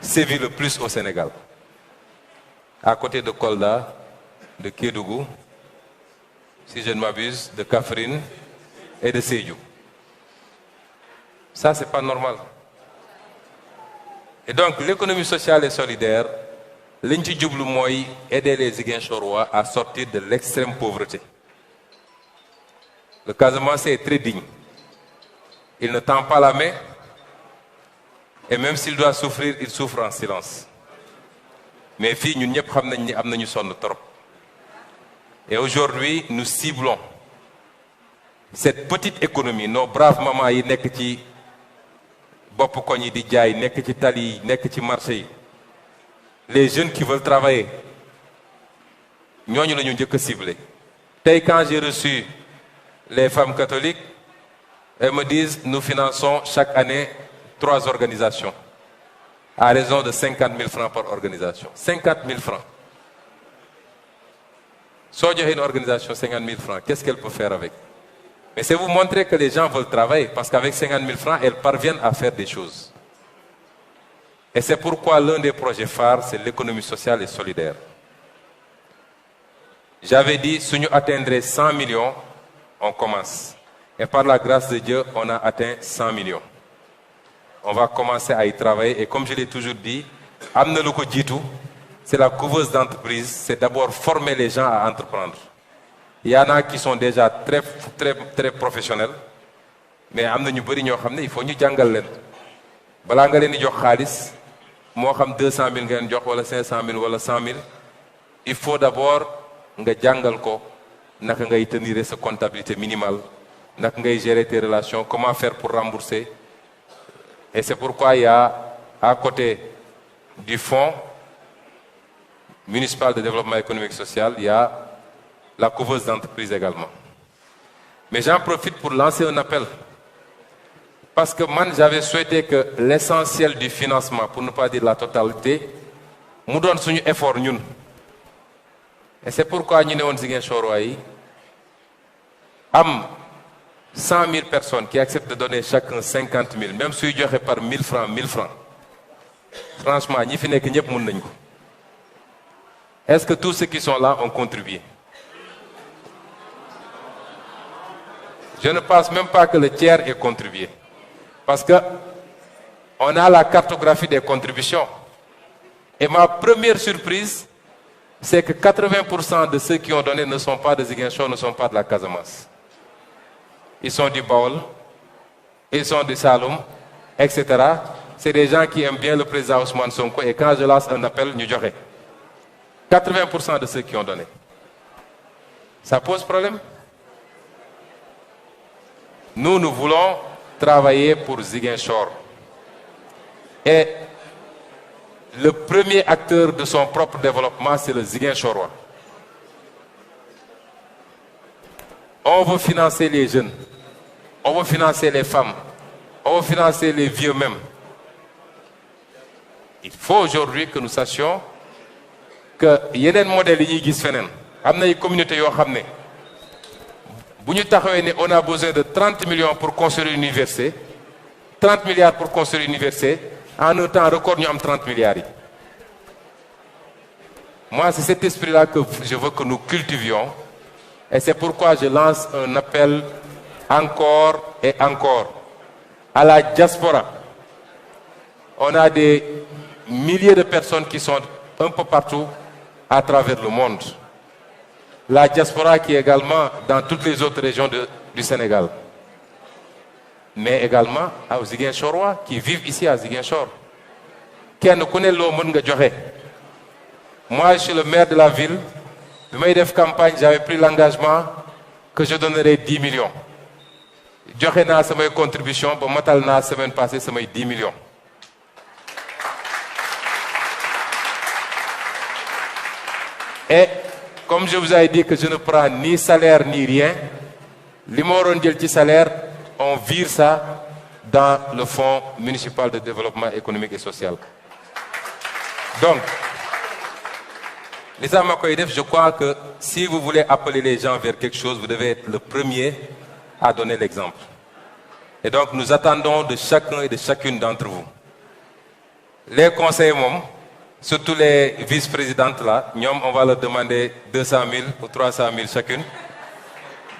sévit le plus au Sénégal. À côté de Kolda, de Kédougou, si je ne m'abuse, de Kaffrine et de Sédhiou. Ça, c'est pas normal. Et donc, l'économie sociale et solidaire, l'Inti Djoublu Moy aider les Ziguinchorois à sortir de l'extrême pauvreté. Le Casamance est très digne. Il ne tend pas la main, et même s'il doit souffrir, il souffre en silence. Mais filles, nous ne sommes pas trop. Et aujourd'hui, nous ciblons cette petite économie, nos braves mamans qui sont ci bopp koñ yi di jaay, nekk ci tali yi, nekk ci marché yi, les jeunes qui veulent travailler, ñooñu la ñu njëkk a ciblé. Tey quand j'ai reçu les femmes catholiques, elles me disent nous finançons chaque année 3 organisations à raison de 50 000 francs par organisation. 50 000 francs. Si on a une organisation 50 000 francs, qu'est-ce qu'elle peut faire avec? Mais c'est vous montrer que les gens veulent travailler, parce qu'avec 50 000 francs, elles parviennent à faire des choses. Et c'est pourquoi l'un des projets phares, c'est l'économie sociale et solidaire. J'avais dit, si nous atteindrions 100 millions, on commence. Et par la grâce de Dieu, on a atteint 100 millions. On va commencer à y travailler. Et comme je l'ai toujours dit, Amna Loko Djitou, c'est la couveuse d'entreprise, c'est d'abord former les gens à entreprendre. Il y en a qui sont déjà très professionnels, mais il faut ñu jàngal leen balaa nga leen di jox xaalis moo xam 200 000 ngeen jox wala 500 000 wala 100 000 il faut d'abord nga jàngal ko naka ngay tenir sa comptabilité minimale, naka ngay gérer tes relations, comment faire pour rembourser. Et c'est pourquoi il y a à côté du fonds municipal de développement économique et social, il y a la couveuse d'entreprise également. Mais j'en profite pour lancer un appel. Parce que moi, j'avais souhaité que l'essentiel du financement, pour ne pas dire la totalité, nous donne un effort. Et c'est pourquoi nous avons dit que 100 000 personnes qui acceptent de donner chacun 50 000, même si ils par 1000 francs, 1000 francs. Franchement, est-ce que tous ceux qui sont là ont contribué? Je ne pense même pas que le tiers ait contribué. Parce que on a la cartographie des contributions. Et ma première surprise, c'est que 80% de ceux qui ont donné ne sont pas de Ziguinchor, ne sont pas de la Casamance. Ils sont du Baol, ils sont du Saloum, etc. C'est des gens qui aiment bien le président Ousmane Sonko. Et quand je lance un appel, nous dirait 80% de ceux qui ont donné. Ça pose problème? Nous voulons travailler pour Ziguinchor. Et le premier acteur de son propre développement, c'est le Ziguinchorois. On veut financer les jeunes, on veut financer les femmes, on veut financer les vieux même. Il faut aujourd'hui que nous sachions que yeneen modèles yi ñuy gis feneen am na ay communautés yoo xam ne bu ñu taxawee ne on a besoin de 30 millions pour construire une université 30 milliards pour construire une université en un temps record ñu am 30 milliards yi. Moi, c'est cet esprit-là que je veux que nous cultivions et c'est pourquoi je lance un appel encore et encore à la diaspora. On a des milliers de personnes qui sont un peu partout à travers le monde. La diaspora qui est également dans toutes les autres régions du Sénégal. Mais également aux Ziguinchorois qui vivent ici à Ziguinchor. Kenn ku ne loo mën nga joxe. Moi, je suis le maire de la ville. Bi may def campagne, j'avais pris l'engagement que je donnerais 10 millions. Joxe naa samay contribution ba matal naa semaine passée samay 10 millions. Et comme je vous ai dit que je ne prends ni salaire ni rien, li ma waroon jël ci salaire, on vire ça dans le fonds municipal de développement économique et social. Donc, les Amakoïdef, je crois que si vous voulez appeler les gens vers quelque chose, vous devez être le premier à donner l'exemple. Et donc, nous attendons de chacun et de chacune d'entre vous. Les conseillers, surtout les vice-présidentes là, on va leur demander 200 000 ou 300 000 chacune.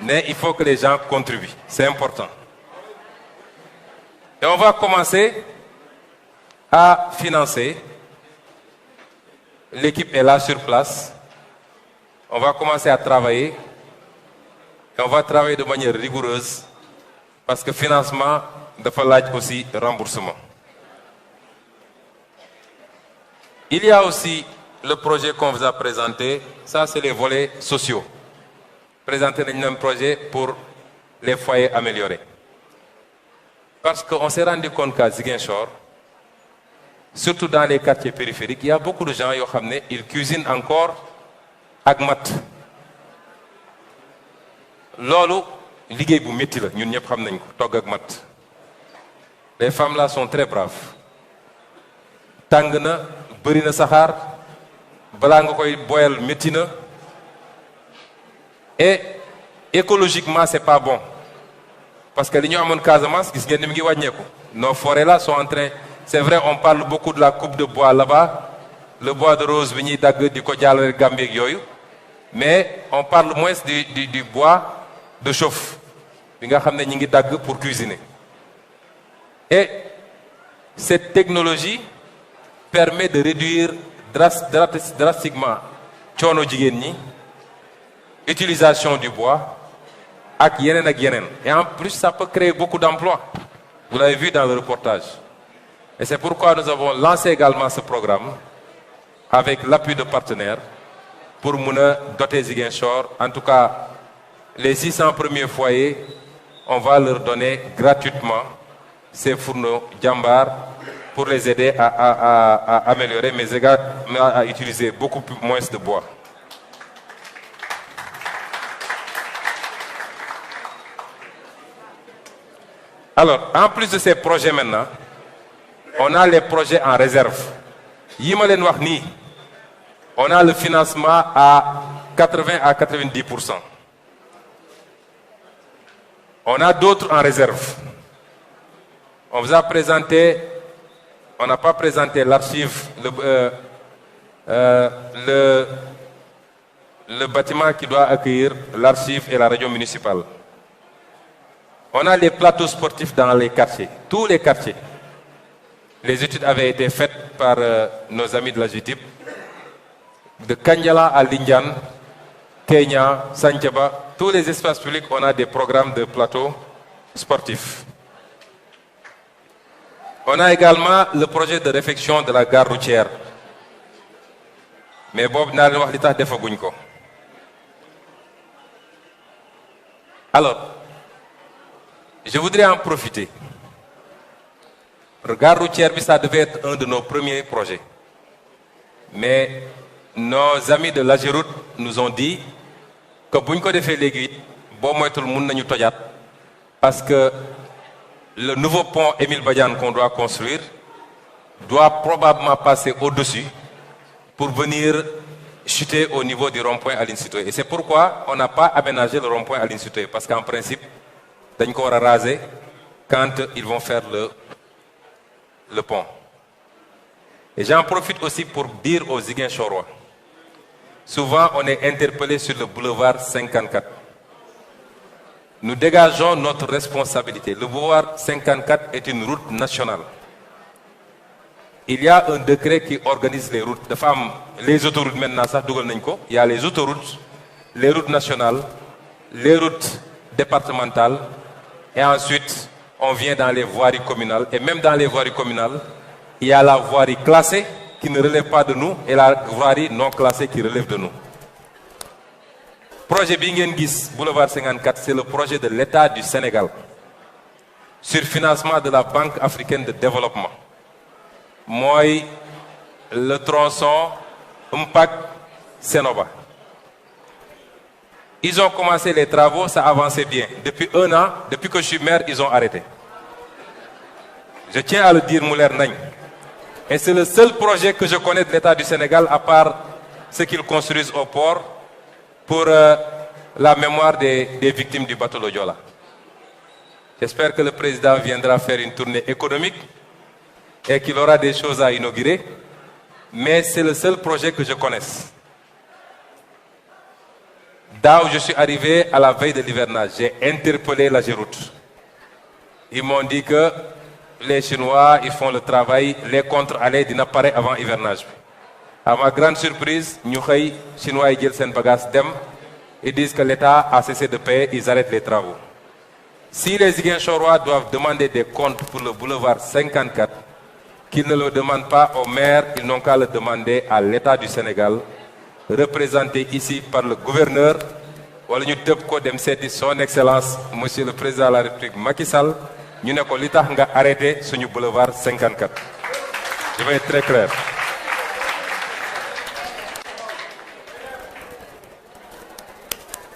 Mais il faut que les gens contribuent. C'est important. Et on va commencer à financer. L'équipe est là sur place. On va commencer à travailler. Et on va travailler de manière rigoureuse. Parce que financement, il faut aussi remboursement. Il y a aussi le projet qu'on vous a présenté. Ça, c'est les volets sociaux. Présenter un projet pour les foyers améliorés. Parce qu'on s'est rendu compte qu'à Ziguinchor, surtout dans les quartiers périphériques, il y a beaucoup de gens qui cuisinent encore avec mat. Lolo, liggéey bu metti la ñun ñëpp xam nañ ko togg ak mat. Les femmes là sont très braves. Tàng na, bëri na saxaar, balaa nga koy boyal metti na. Et écologiquement, c'est pas bon. Parce que li ñu amoon Casamance, gis ngeen ni mu ngi wàññeeku. Nos forêts là sont en train. C'est vrai, on parle beaucoup de la coupe de bois là-bas, le bois de rose, mais on parle moins du bois de chauffe, pour cuisiner. Et cette technologie permet de réduire drastiquement l'utilisation du bois et en plus, ça peut créer beaucoup d'emplois. Vous l'avez vu dans le reportage. Et c'est pourquoi nous avons lancé également ce programme avec l'appui de partenaires pour doter Ziguinchor. En tout cas, les 600 premiers foyers, on va leur donner gratuitement ces fourneaux Djambar pour les aider à améliorer, mais également à utiliser beaucoup moins de bois. Alors, en plus de ces projets maintenant, on a les projets en réserve. On a le financement à 80 à 90%. On a d'autres en réserve. On vous a présenté, on n'a pas présenté l'archive, le bâtiment qui doit accueillir l'archive et la région municipale. On a les plateaux sportifs dans les quartiers, tous les quartiers. Les études avaient été faites par nos amis de la JTIP. De Kanyala à Lindian, Kenya, Santiaba, tous les espaces publics, on a des programmes de plateaux sportifs. On a également le projet de réfection de la gare routière. Mais Bob n'a pas l'état de Fagunko. Alors, je voudrais en profiter. La gare routière, ça devait être un de nos premiers projets. Mais nos amis de l'Ageroute nous ont dit que si on fait l'aiguille, parce que le nouveau pont Émile Badiane qu'on doit construire doit probablement passer au-dessus pour venir chuter au niveau du rond-point Aline Sitoé. Et c'est pourquoi on n'a pas aménagé le rond-point Aline Sitoé, parce qu'en principe, dañ ko war a raser quand ils vont faire le pont. Et j'en profite aussi pour dire aux Ziguinchorois, souvent on est interpellé sur le boulevard 54. Nous dégageons notre responsabilité. Le boulevard 54 est une route nationale. Il y a un décret qui organise les routes. De femmes, les autoroutes maintenant, ça, il y a les autoroutes, les routes nationales, les routes départementales, et ensuite, on vient dans les voiries communales. Et même dans les voiries communales, il y a la voirie classée qui ne relève pas de nous et la voirie non classée qui relève de nous. Projet Bingenguis, boulevard 54, c'est le projet de l'État du Sénégal sur financement de la Banque africaine de développement. Moi, le tronçon Mpac Sénoba. Ils ont commencé les travaux, ça avançait bien. Depuis un an, depuis que je suis maire, ils ont arrêté. Je tiens à le dire, Mouler Nagne. Et c'est le seul projet que je connais de l'État du Sénégal, à part ce qu'ils construisent au port, pour la mémoire des victimes du bateau Lodiola. J'espère que le président viendra faire une tournée économique et qu'il aura des choses à inaugurer. Mais c'est le seul projet que je connaisse. Là où je suis arrivé à la veille de l'hivernage, j'ai interpellé la Géroute. Ils m'ont dit que les Chinois, ils font le travail, les contre-allées n'apparaissent avant l'hivernage. À ma grande surprise, nous, Chinois, ils disent que l'État a cessé de payer, ils arrêtent les travaux. Si les Ziguinchorois doivent demander des comptes pour le boulevard 54, qu'ils ne le demandent pas au maire, ils n'ont qu'à le demander à l'État du Sénégal, représenté ici par le gouverneur, son Excellence, Monsieur le Président de la République Macky Sall, nous avons arrêté sur le boulevard 54. Je vais être très clair.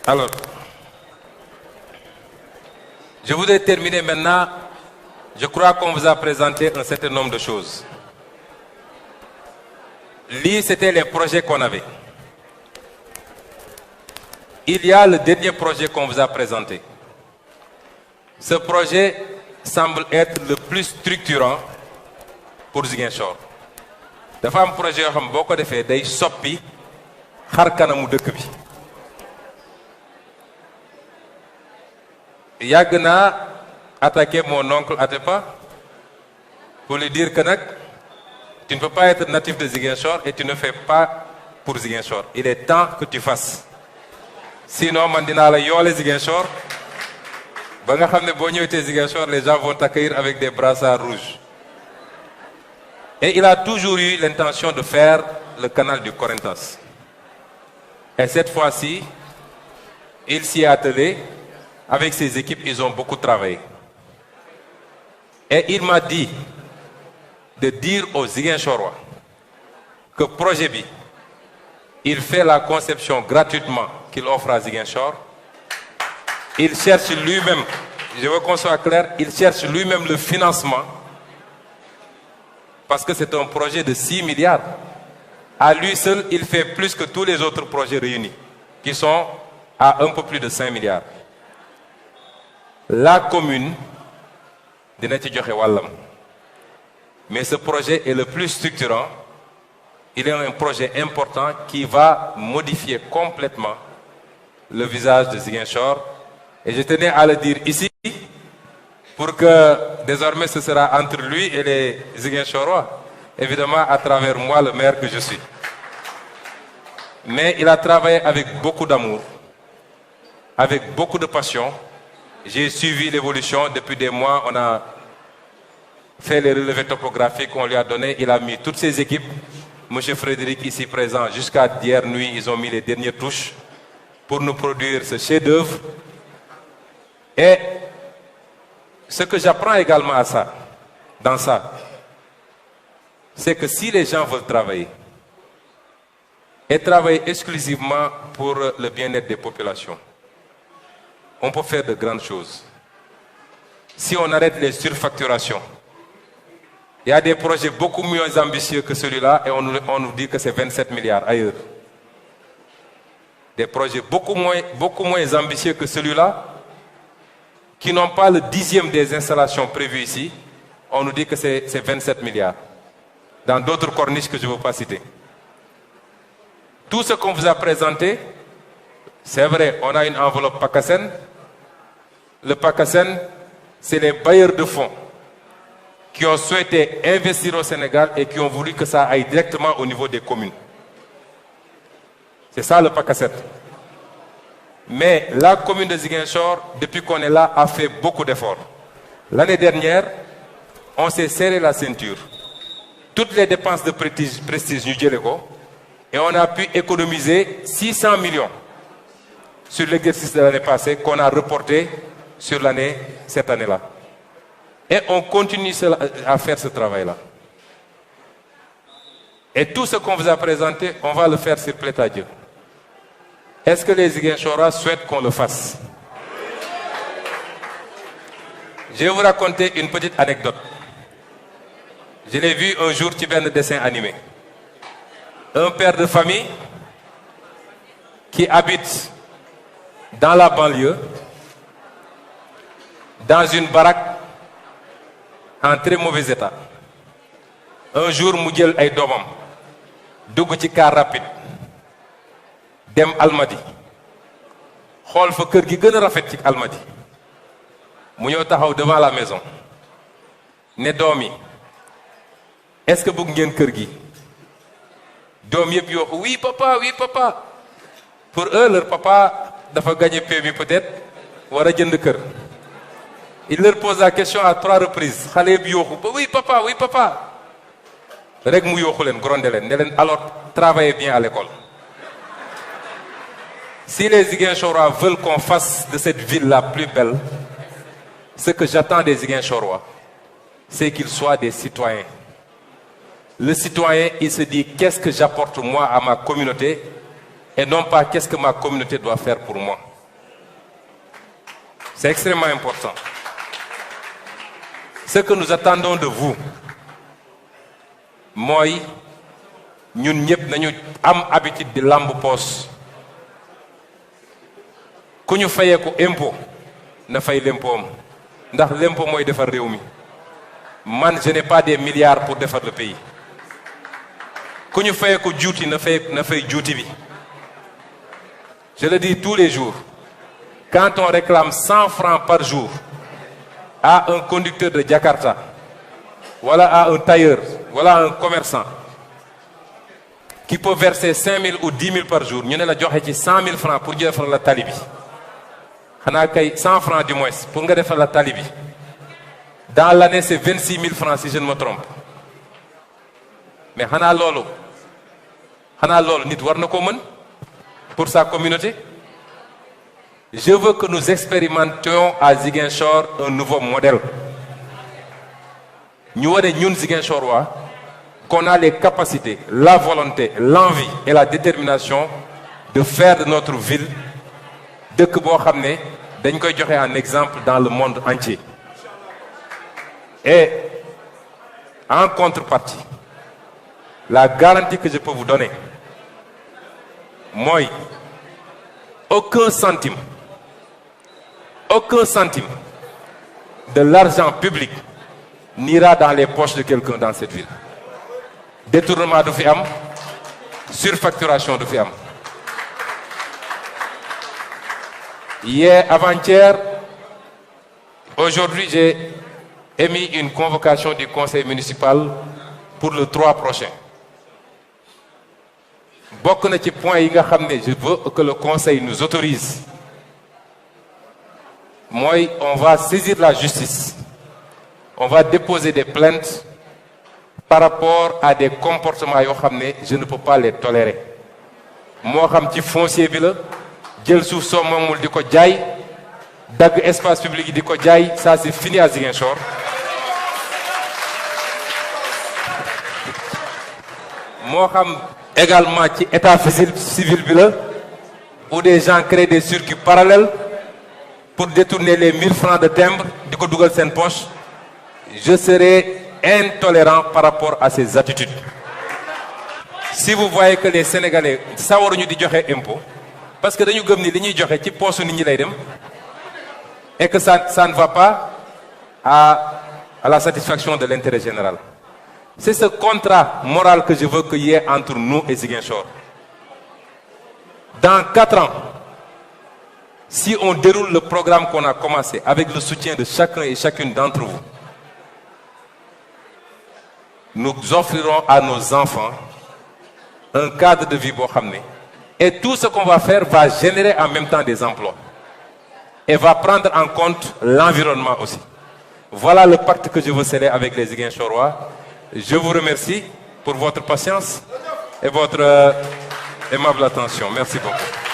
Alors, je voudrais terminer maintenant. Je crois qu'on vous a présenté un certain nombre de choses. Lii, c'était les projets qu'on avait. Il y a le dernier projet qu'on vous a présenté. Ce projet semble être le plus structurant pour Ziguinchor. Dafa am projet yoo xam boo ko defee day soppi xar kanamu dëkk bi. Yàgg naa attaquer mon oncle Atepa pour lui dire que tu ne peux pas être natif de Ziguinchor et tu ne fais pas pour Ziguinchor. Il est temps que tu fasses. Sinon, mandina la yole Ziguinchor. Ziguinchor, les gens vont t'accueillir avec des brassards rouges. Et il a toujours eu l'intention de faire le canal du Corentas. Et cette fois-ci, il s'y est attelé. Avec ses équipes, ils ont beaucoup travaillé. Et il m'a dit de dire aux Ziguinchorois que projet B, il fait la conception gratuitement qu'il offre à Ziguinchor. Il cherche lui-même, je veux qu'on soit clair, il cherche lui-même le financement parce que c'est un projet de 6 milliards. À lui seul, il fait plus que tous les autres projets réunis, qui sont à un peu plus de 5 milliards. La commune de Neti Wallam. Mais ce projet est le plus structurant. Il est un projet important qui va modifier complètement le visage de Ziguinchor. Et je tenais à le dire ici pour que désormais ce sera entre lui et les Ziguinchorois. Évidemment à travers moi, le maire que je suis. Mais il a travaillé avec beaucoup d'amour, avec beaucoup de passion. J'ai suivi l'évolution depuis des mois. On a fait les relevés topographiques qu'on lui a donnés. Il a mis toutes ses équipes. Monsieur Frédéric ici présent, jusqu'à hier nuit, ils ont mis les dernières touches pour nous produire ce chef-d'œuvre. Et ce que j'apprends également dans ça, c'est que si les gens veulent travailler, et travailler exclusivement pour le bien-être des populations, on peut faire de grandes choses. Si on arrête les surfacturations, il y a des projets beaucoup mieux ambitieux que celui-là et on nous dit que c'est 27 milliards ailleurs. des projets beaucoup moins ambitieux que celui-là, qui n'ont pas le 10e des installations prévues ici. On nous dit que c'est 27 milliards. Dans d'autres corniches que je ne veux pas citer. Tout ce qu'on vous a présenté, c'est vrai, on a une enveloppe PACASEN. Le PACASEN, c'est les bailleurs de fonds qui ont souhaité investir au Sénégal et qui ont voulu que ça aille directement au niveau des communes. C'est ça le PACASEN. Mais la commune de Ziguinchor, depuis qu'on est là, a fait beaucoup d'efforts. L'année dernière, on s'est serré la ceinture. Toutes les dépenses de prestige nous djelleko, et on a pu économiser 600 millions sur l'exercice de l'année passée qu'on a reporté sur cette année-là. Et on continue à faire ce travail-là. Et tout ce qu'on vous a présenté, on va le faire sur plaît à Dieu. Est-ce que les Ziguinchorois souhaitent qu'on le fasse? Je vais vous raconter une petite anecdote. Je l'ai vu un jour sur un dessin animé. Un père de famille qui habite dans la banlieue, dans une baraque en très mauvais état. Un jour, mu jël ay domam dugg ci car rapide dem Almadi xool fa kër gi gën a rafet ci Almadi mu ñëw taxaw devant la maison ne doom yi est-ce que bëgg ngeen kër gi doom yëpp yoo oui papa oui papa. Pour eux leur papa dafa gagné PMI peut-être war a jënd kër. Il leur pose la question à 3 reprises xale yëpp yooxu ba oui papa oui papa. Rek mu yooxu leen grondé leen ne leen alors travaillez bien à l'école. Si les Ziguinchorois veulent qu'on fasse de cette ville la plus belle, ce que j'attends des Ziguinchorois, c'est qu'ils soient des citoyens. Le citoyen, il se dit qu'est-ce que j'apporte moi à ma communauté et non pas qu'est-ce que ma communauté doit faire pour moi. C'est extrêmement important. Ce que nous attendons de vous, moi, ñun ñëpp nañu am habitude de lamb poos ku ñu fayee ko impôt na fay l'impôt am ndax l'impôt mooy defar réew mi man je n'ai pas des milliards pour defar le pays ku ñu fayee ko juuti na fay juuti bi. Je le dis tous les jours, quand on réclame 100 francs par jour à un conducteur de Jakarta, voilà à un tailleur, voilà à un commerçant qui peut verser 5 000 ou 10 000 par jour, nous avons donné 100 000 francs pour faire la talibi. On a 100 francs du moins pour faire la talibi. Dans l'année, c'est 26 000 francs si je ne me trompe. Mais on a lolo. Nit war na ko mën pour sa communauté. Je veux que nous expérimentions à Ziguinchor un nouveau modèle. Nous avons Ziguinchorois qu'on a les capacités, la volonté, l'envie et la détermination de faire de notre ville dëkk boo xam ne dañ koy joxe un exemple dans le monde entier. Et en contrepartie, la garantie que je peux vous donner, moi, aucun centime de l'argent public n'ira dans les poches de quelqu'un dans cette ville. Détournement de fiam, surfacturation de fiam. Hier, avant-hier, aujourd'hui, j'ai émis une convocation du conseil municipal pour le 3 prochain. Beaucoup de points, je veux que le conseil nous autorise. Moi, on va saisir la justice. On va déposer des plaintes par rapport à des comportements je ne peux pas les tolérer. Moi, je suis foncier, jël suuf soo moomul di ko jaay dagg espace public yi di ko jaay ça c'est fini à Ziguinchor. moo xam également ci état civil bi la où des gens créent des circuits parallèles pour détourner les 1000 francs de timbre di ko dugal seen poche. Je serai intolérant par rapport à ces attitudes. Si vous voyez que les Sénégalais sawaruñu di joxe impôt parce que dañu gëm ni li ñuy joxe ci poosu nit ñi lay dem et que ça ne va pas à la satisfaction de l'intérêt général. C'est ce contrat moral que je veux qu'il y ait entre nous et Ziguinchor. Dans 4 ans, si on déroule le programme qu'on a commencé avec le soutien de chacun et chacune d'entre vous, nous offrirons à nos enfants un cadre de vie boo xam ne et tout ce qu'on va faire va générer en même temps des emplois et va prendre en compte l'environnement aussi. Voilà le pacte que je veux sceller avec les Ziguinchorois. Je vous remercie pour votre patience et votre aimable attention. Merci beaucoup.